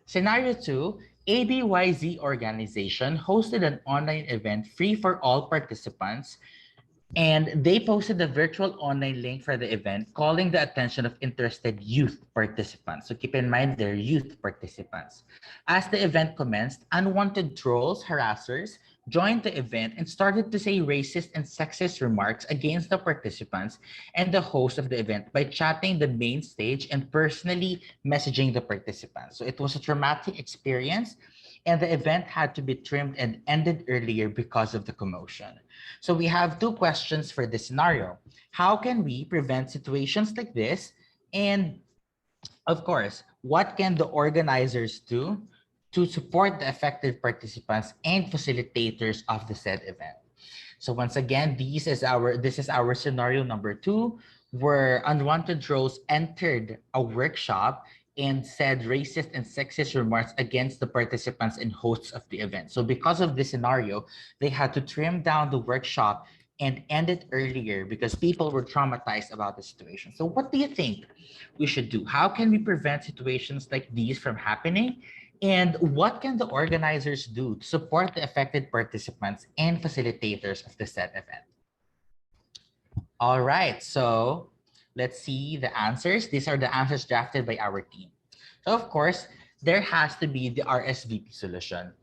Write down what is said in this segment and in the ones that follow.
Scenario 2, ABYZ organization hosted an online event free for all participants, and they posted a virtual online link for the event, calling the attention of interested youth participants. So keep in mind, they're youth participants. As the event commenced, unwanted trolls, harassers, joined the event and started to say racist and sexist remarks against the participants and the host of the event by chatting the main stage and personally messaging the participants. So it was a traumatic experience, and the event had to be trimmed and ended earlier because of the commotion. So we have two questions for this scenario. How can we prevent situations like this? And of course, what can the organizers do to support the affected participants and facilitators of the said event? So once again, this is our scenario number 2, where unwanted trolls entered a workshop and said racist and sexist remarks against the participants and hosts of the event. So because of this scenario, they had to trim down the workshop and end it earlier because people were traumatized about the situation. So what do you think we should do? How can we prevent situations like these from happening? And what can the organizers do to support the affected participants and facilitators of the said event? All right, so let's see the answers. These are the answers drafted by our team. So of course, there has to be the RSVP solution.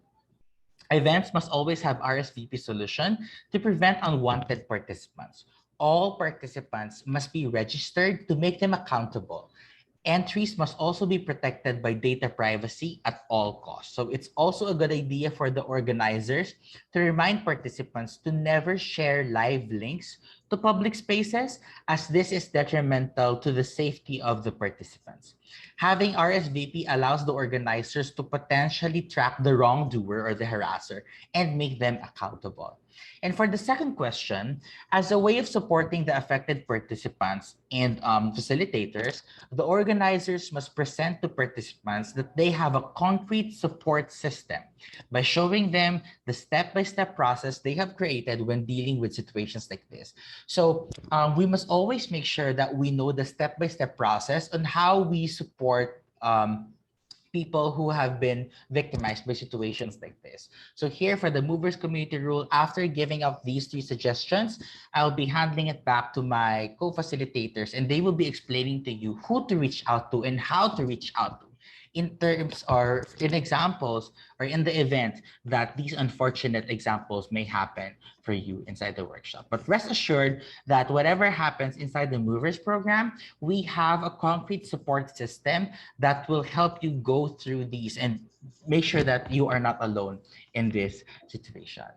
Events must always have RSVP solution to prevent unwanted participants. All participants must be registered to make them accountable. Entries must also be protected by data privacy at all costs. So it's also a good idea for the organizers to remind participants to never share live links to public spaces, as this is detrimental to the safety of the participants. Having RSVP allows the organizers to potentially track the wrongdoer or the harasser and make them accountable. And for the second question, as a way of supporting the affected participants and facilitators, the organizers must present to participants that they have a concrete support system by showing them the step-by-step process they have created when dealing with situations like this. So we must always make sure that we know the step-by-step process on how we support people who have been victimized by situations like this. So here for the movers community rule, after giving out these 3 suggestions, I'll be handing it back to my co-facilitators, and they will be explaining to you who to reach out to and how to reach out to in terms or in examples or in the event that these unfortunate examples may happen for you inside the workshop. But rest assured that whatever happens inside the movers program, we have a concrete support system that will help you go through these and make sure that you are not alone in this situation.